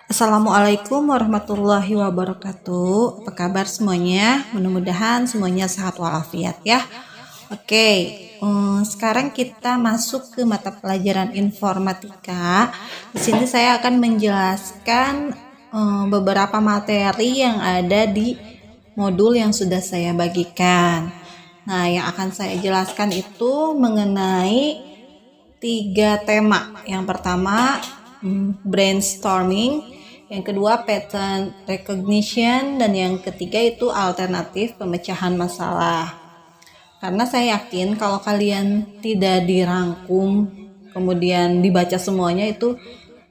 Assalamualaikum warahmatullahi wabarakatuh. Apa kabar semuanya? Mudah-mudahan semuanya sehat walafiat ya. Oke, sekarang kita masuk ke mata pelajaran informatika. Di sini saya akan menjelaskan beberapa materi yang ada di modul yang sudah saya bagikan. Nah, yang akan saya jelaskan itu mengenai 3 tema. Yang pertama brainstorming, yang kedua pattern recognition, dan yang ketiga itu alternatif pemecahan masalah. Karena saya yakin kalau kalian tidak dirangkum kemudian dibaca semuanya itu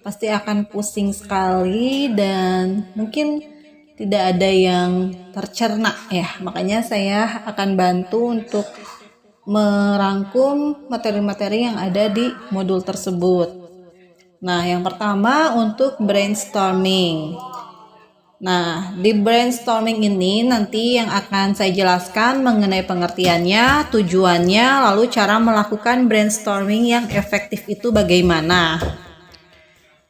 pasti akan pusing sekali dan mungkin tidak ada yang tercerna ya. Makanya saya akan bantu untuk merangkum materi-materi yang ada di modul tersebut. Nah, yang pertama untuk brainstorming. Nah, di brainstorming ini nanti yang akan saya jelaskan mengenai pengertiannya, tujuannya, lalu cara melakukan brainstorming yang efektif itu bagaimana.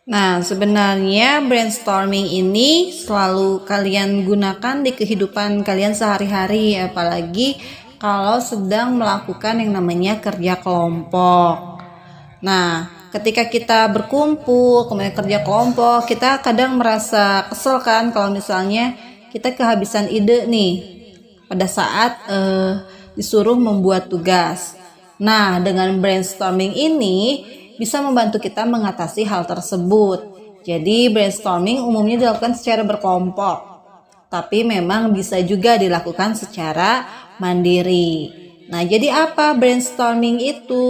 Nah, sebenarnya brainstorming ini selalu kalian gunakan di kehidupan kalian sehari-hari, apalagi kalau sedang melakukan yang namanya kerja kelompok. Nah, ketika kita berkumpul, kemudian kerja kelompok, kita kadang merasa kesel kan kalau misalnya kita kehabisan ide nih pada saat disuruh membuat tugas. Nah, dengan brainstorming ini bisa membantu kita mengatasi hal tersebut. Jadi, brainstorming umumnya dilakukan secara berkelompok, tapi memang bisa juga dilakukan secara mandiri. Nah, jadi apa brainstorming itu?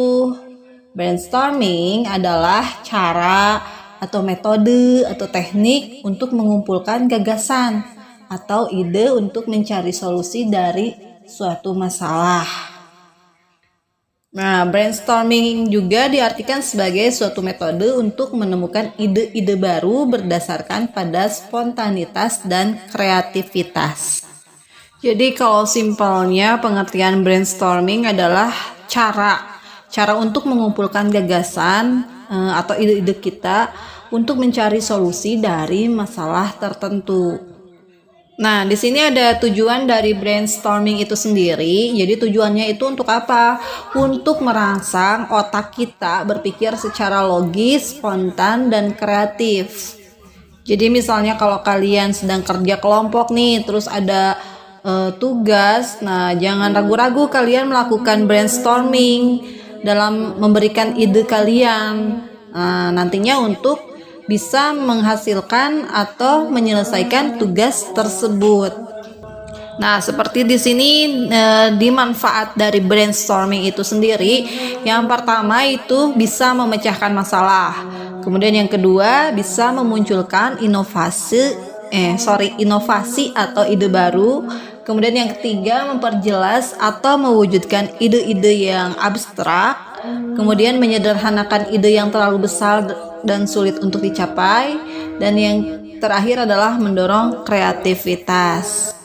Brainstorming adalah cara atau metode atau teknik untuk mengumpulkan gagasan atau ide untuk mencari solusi dari suatu masalah. Nah, brainstorming juga diartikan sebagai suatu metode untuk menemukan ide-ide baru berdasarkan pada spontanitas dan kreativitas. Jadi kalau simpelnya pengertian brainstorming adalah cara untuk mengumpulkan gagasan atau ide-ide kita untuk mencari solusi dari masalah tertentu. Nah, di sini ada tujuan dari brainstorming itu sendiri. Jadi tujuannya itu untuk apa? Untuk merangsang otak kita berpikir secara logis, spontan, dan kreatif. Jadi misalnya kalau kalian sedang kerja kelompok nih, terus ada tugas, nah jangan ragu-ragu kalian melakukan brainstorming dalam memberikan ide kalian. Nantinya untuk bisa menghasilkan atau menyelesaikan tugas tersebut. Nah, seperti di sini dimanfaat dari brainstorming itu sendiri. Yang pertama itu bisa memecahkan masalah. Kemudian yang kedua bisa memunculkan inovasi atau ide baru. Kemudian yang ketiga memperjelas atau mewujudkan ide-ide yang abstrak. Kemudian menyederhanakan ide yang terlalu besar dan sulit untuk dicapai. Dan yang terakhir adalah mendorong kreativitas.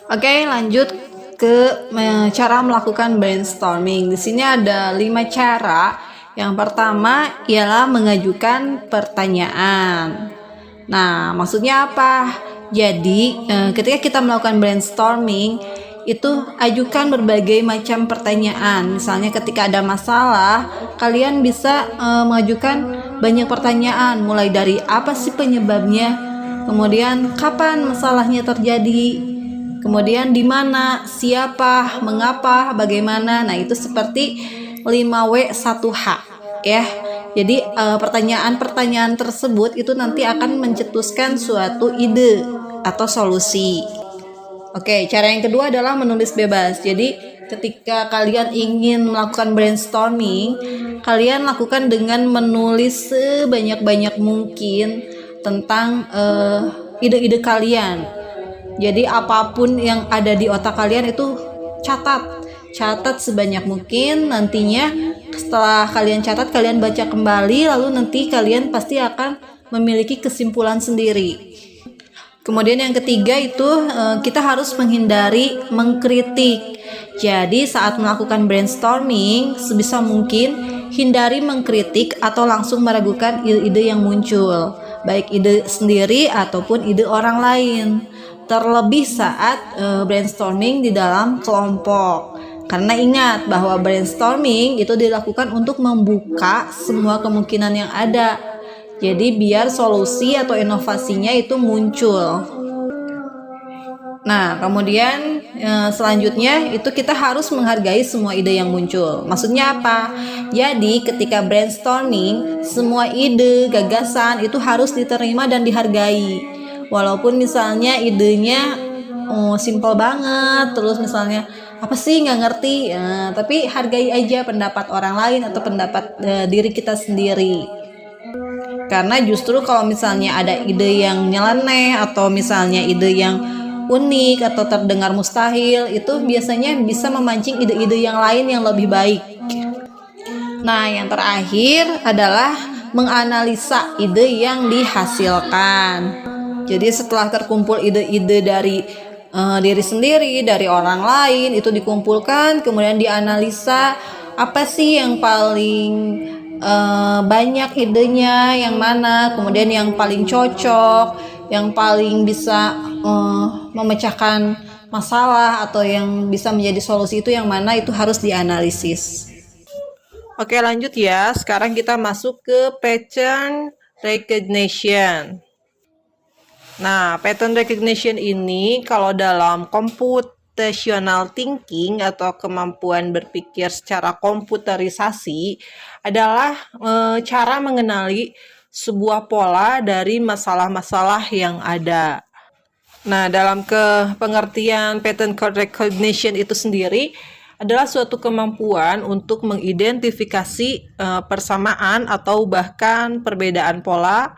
Oke, lanjut ke cara melakukan brainstorming. Di sini ada 5 cara. Yang pertama ialah mengajukan pertanyaan. Nah, maksudnya apa? Jadi, ketika kita melakukan brainstorming, itu ajukan berbagai macam pertanyaan. Misalnya ketika ada masalah, kalian bisa mengajukan banyak pertanyaan, mulai dari apa sih penyebabnya, kemudian kapan masalahnya terjadi, kemudian di mana, siapa, mengapa, bagaimana. Nah, itu seperti 5W 1H ya. Jadi pertanyaan-pertanyaan tersebut itu nanti akan mencetuskan suatu ide atau solusi. Oke, cara yang kedua adalah menulis bebas. Jadi ketika kalian ingin melakukan brainstorming, kalian lakukan dengan menulis sebanyak-banyak mungkin tentang ide-ide kalian. Jadi apapun yang ada di otak kalian itu catat sebanyak mungkin. Nantinya setelah kalian catat, kalian baca kembali, lalu nanti kalian pasti akan memiliki kesimpulan sendiri. Kemudian yang ketiga itu kita harus menghindari mengkritik. Jadi saat melakukan brainstorming, sebisa mungkin hindari mengkritik atau langsung meragukan ide-ide yang muncul. baik ide sendiri ataupun ide orang lain. Terlebih saat brainstorming di dalam kelompok. Karena ingat bahwa brainstorming itu dilakukan untuk membuka semua kemungkinan yang ada. Jadi biar solusi atau inovasinya itu muncul. Nah, kemudian selanjutnya itu kita harus menghargai semua ide yang muncul. Maksudnya apa? Jadi ketika brainstorming, semua ide, gagasan itu harus diterima dan dihargai. Walaupun misalnya idenya simple banget, terus misalnya apa sih nggak ngerti, tapi hargai aja pendapat orang lain atau pendapat diri kita sendiri. Karena justru kalau misalnya ada ide yang nyeleneh atau misalnya ide yang unik atau terdengar mustahil, itu biasanya bisa memancing ide-ide yang lain yang lebih baik. Nah, yang terakhir adalah menganalisa ide yang dihasilkan. Jadi setelah terkumpul ide-ide dari diri sendiri, dari orang lain, itu dikumpulkan, kemudian dianalisa apa sih yang paling banyak idenya, yang mana, kemudian yang paling cocok, yang paling bisa memecahkan masalah atau yang bisa menjadi solusi itu yang mana, itu harus dianalisis. Oke, lanjut ya. Sekarang kita masuk ke pattern recognition. Nah, pattern recognition ini kalau dalam computational thinking atau kemampuan berpikir secara komputerisasi adalah cara mengenali sebuah pola dari masalah-masalah yang ada. Nah, dalam pengertian pattern recognition itu sendiri adalah suatu kemampuan untuk mengidentifikasi persamaan atau bahkan perbedaan pola,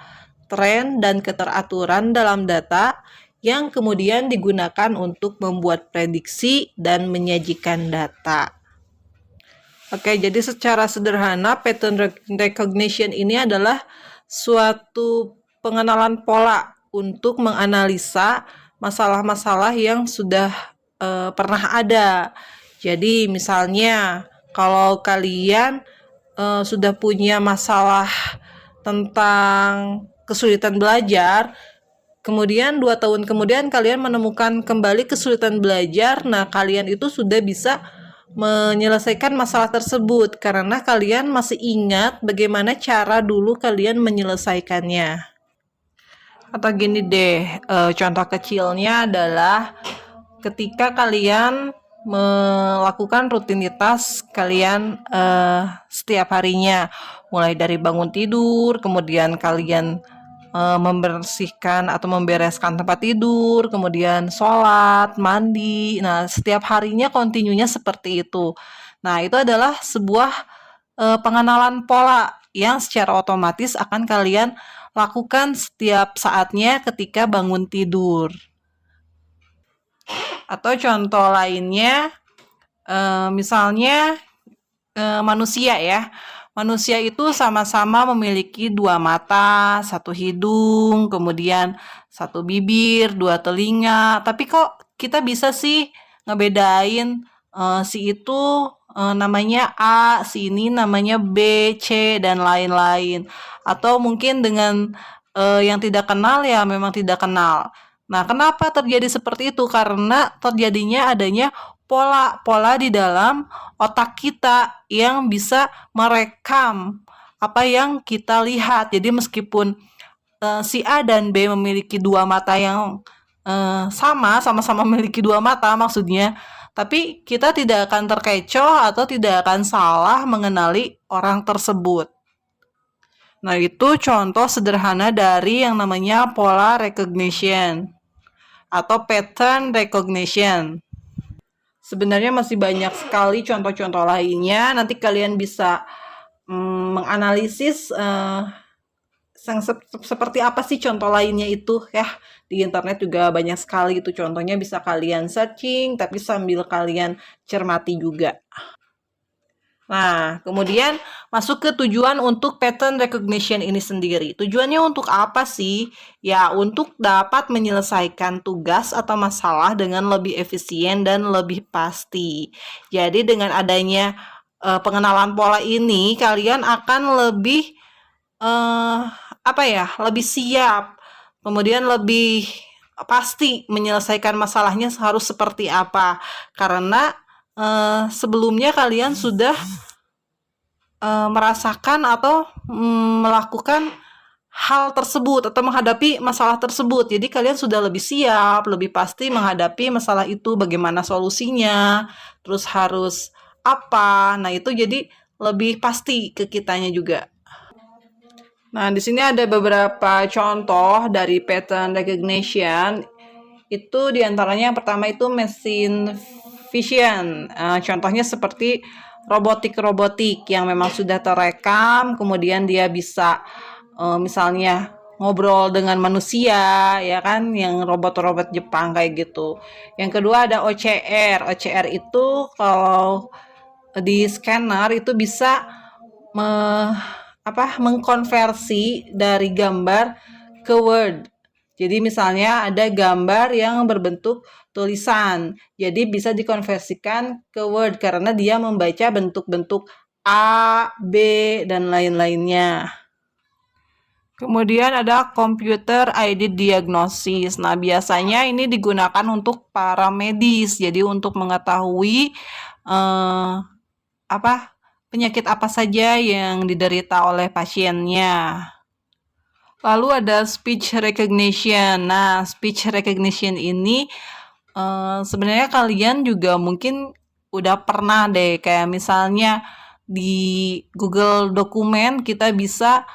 tren, dan keteraturan dalam data yang kemudian digunakan untuk membuat prediksi dan menyajikan data. Oke, jadi secara sederhana pattern recognition ini adalah suatu pengenalan pola untuk menganalisa masalah-masalah yang sudah pernah ada. Jadi misalnya kalau kalian sudah punya masalah tentang kesulitan belajar, kemudian 2 tahun kemudian kalian menemukan kembali kesulitan belajar, nah kalian itu sudah bisa menyelesaikan masalah tersebut karena kalian masih ingat bagaimana cara dulu kalian menyelesaikannya. Atau gini deh, contoh kecilnya adalah ketika kalian melakukan rutinitas kalian setiap harinya, mulai dari bangun tidur, kemudian kalian membersihkan atau membereskan tempat tidur, kemudian sholat, mandi. Nah, setiap harinya kontinunya seperti itu. Nah, itu adalah sebuah pengenalan pola yang secara otomatis akan kalian lakukan setiap saatnya ketika bangun tidur. Atau contoh lainnya, misalnya manusia ya. Manusia itu sama-sama memiliki 2 mata, 1 hidung, kemudian 1 bibir, 2 telinga. Tapi kok kita bisa sih ngebedain si itu namanya A, si ini namanya B, C, dan lain-lain. Atau mungkin dengan yang tidak kenal ya memang tidak kenal. Nah, kenapa terjadi seperti itu? Karena terjadinya adanya pola-pola di dalam otak kita yang bisa merekam apa yang kita lihat. Jadi meskipun si A dan B memiliki 2 mata yang sama-sama memiliki 2 mata maksudnya, tapi kita tidak akan terkecoh atau tidak akan salah mengenali orang tersebut. Nah, itu contoh sederhana dari yang namanya pola recognition atau pattern recognition. Sebenarnya masih banyak sekali contoh-contoh lainnya. Nanti kalian bisa menganalisis seperti apa sih contoh lainnya itu ya. Di internet juga banyak sekali itu contohnya, bisa kalian searching tapi sambil kalian cermati juga. Nah, kemudian masuk ke tujuan untuk pattern recognition ini sendiri. Tujuannya untuk apa sih? Ya, untuk dapat menyelesaikan tugas atau masalah dengan lebih efisien dan lebih pasti. Jadi dengan adanya pengenalan pola ini, kalian akan lebih apa ya, lebih siap, kemudian lebih pasti menyelesaikan masalahnya harus seperti apa, karena sebelumnya kalian sudah merasakan atau melakukan hal tersebut atau menghadapi masalah tersebut. Jadi kalian sudah lebih siap, lebih pasti menghadapi masalah itu, bagaimana solusinya, terus harus apa. Nah, itu jadi lebih pasti ke kitanya juga. Nah, di sini ada beberapa contoh dari pattern recognition. Itu diantaranya yang pertama itu machine vision. Contohnya seperti robotik yang memang sudah terekam, kemudian dia bisa misalnya ngobrol dengan manusia, ya kan, yang robot-robot Jepang kayak gitu. Yang kedua ada OCR. OCR itu kalau di scanner itu bisa mengkonversi dari gambar ke Word. Jadi misalnya ada gambar yang berbentuk tulisan, jadi bisa dikonversikan ke Word karena dia membaca bentuk-bentuk A, B, dan lain-lainnya. Kemudian ada computer aided diagnosis. Nah, biasanya ini digunakan untuk para medis. Jadi untuk mengetahui penyakit apa saja yang diderita oleh pasiennya. Lalu ada speech recognition. Nah, speech recognition ini sebenarnya kalian juga mungkin udah pernah deh, kayak misalnya di Google Dokumen kita bisa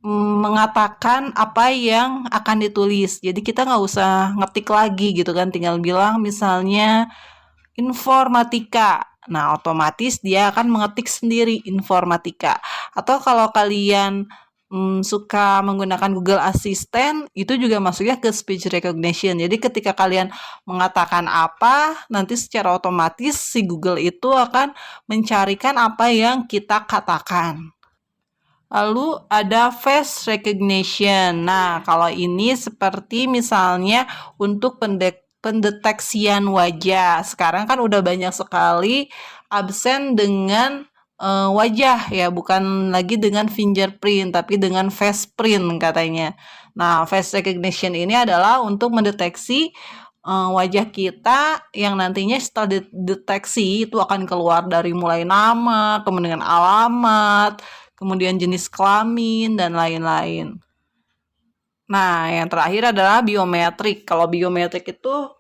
mengatakan apa yang akan ditulis. Jadi kita nggak usah ngetik lagi gitu kan, tinggal bilang misalnya informatika. Nah, otomatis dia akan mengetik sendiri informatika. Atau kalau kalian suka menggunakan Google Assistant, itu juga masuknya ke speech recognition. Jadi ketika kalian mengatakan apa, nanti secara otomatis si Google itu akan mencarikan apa yang kita katakan. Lalu ada face recognition. Nah, kalau ini seperti misalnya untuk pendeteksian wajah. Sekarang kan udah banyak sekali absen dengan wajah ya, bukan lagi dengan fingerprint, tapi dengan face print katanya. Nah, face recognition ini adalah untuk mendeteksi wajah kita yang nantinya setelah dideteksi itu akan keluar dari mulai nama, kemudian alamat, kemudian jenis kelamin, dan lain-lain. Nah, yang terakhir adalah biometrik. Kalau biometrik itu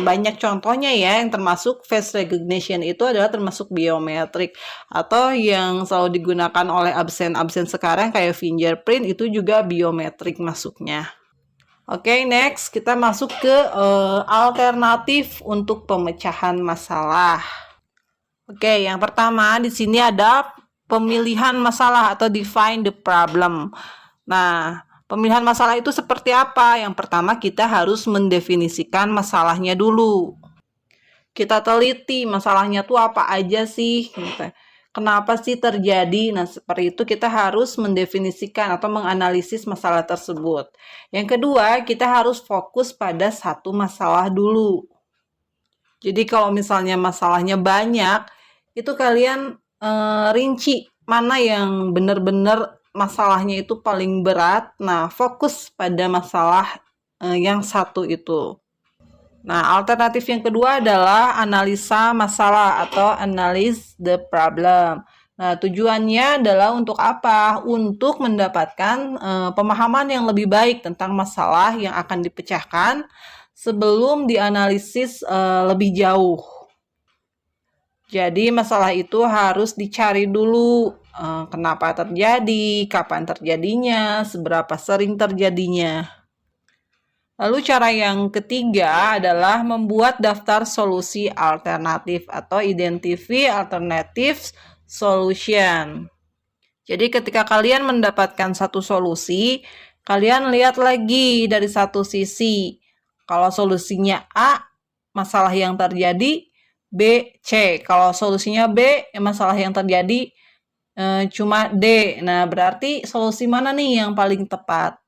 banyak contohnya ya, yang termasuk face recognition itu adalah termasuk biometrik. Atau yang selalu digunakan oleh absen-absen sekarang kayak fingerprint itu juga biometrik masuknya. Oke, next kita masuk ke alternatif untuk pemecahan masalah. Oke, yang pertama di sini ada pemilihan masalah atau define the problem. Nah, pemilihan masalah itu seperti apa? Yang pertama kita harus mendefinisikan masalahnya dulu. Kita teliti masalahnya tuh apa aja sih? Kenapa sih terjadi? Nah, seperti itu kita harus mendefinisikan atau menganalisis masalah tersebut. Yang kedua, kita harus fokus pada satu masalah dulu. Jadi kalau misalnya masalahnya banyak, itu kalian rinci mana yang benar-benar masalahnya itu paling berat. Nah, fokus pada masalah yang satu itu. Nah, alternatif yang kedua adalah analisa masalah atau analyze the problem. Nah, tujuannya adalah untuk apa? Untuk mendapatkan pemahaman yang lebih baik tentang masalah yang akan dipecahkan sebelum dianalisis lebih jauh. Jadi masalah itu harus dicari dulu kenapa terjadi, kapan terjadinya, seberapa sering terjadinya. Lalu cara yang ketiga adalah membuat daftar solusi alternatif atau identify alternative solution. Jadi ketika kalian mendapatkan satu solusi, kalian lihat lagi dari satu sisi. Kalau solusinya A, masalah yang terjadi B, C. Kalau solusinya B, masalah yang terjadi cuma D. Nah, berarti solusi mana nih yang paling tepat?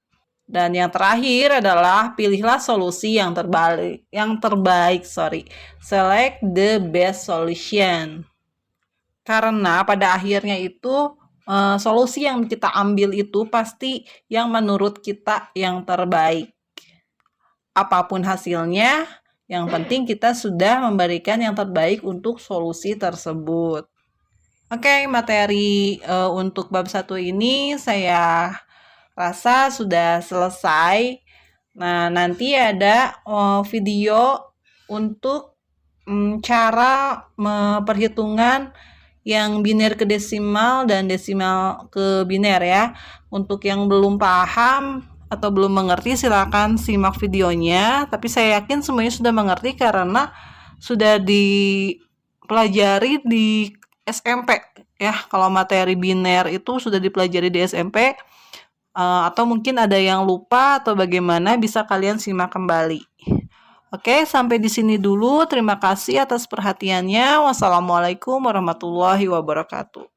Dan yang terakhir adalah pilihlah solusi yang terbaik. Select the best solution. Karena pada akhirnya itu solusi yang kita ambil itu pasti yang menurut kita yang terbaik. Apapun hasilnya, yang penting kita sudah memberikan yang terbaik untuk solusi tersebut. Oke, materi untuk bab 1 ini saya rasa sudah selesai. Nah, nanti ada video untuk cara perhitungan yang biner ke desimal dan desimal ke biner ya. Untuk yang belum paham atau belum mengerti silakan simak videonya, tapi saya yakin semuanya sudah mengerti karena sudah dipelajari di SMP ya. Kalau materi biner itu sudah dipelajari di SMP, atau mungkin ada yang lupa atau bagaimana, bisa kalian simak kembali. Oke, sampai di sini dulu. Terima kasih atas perhatiannya. Wassalamualaikum warahmatullahi wabarakatuh.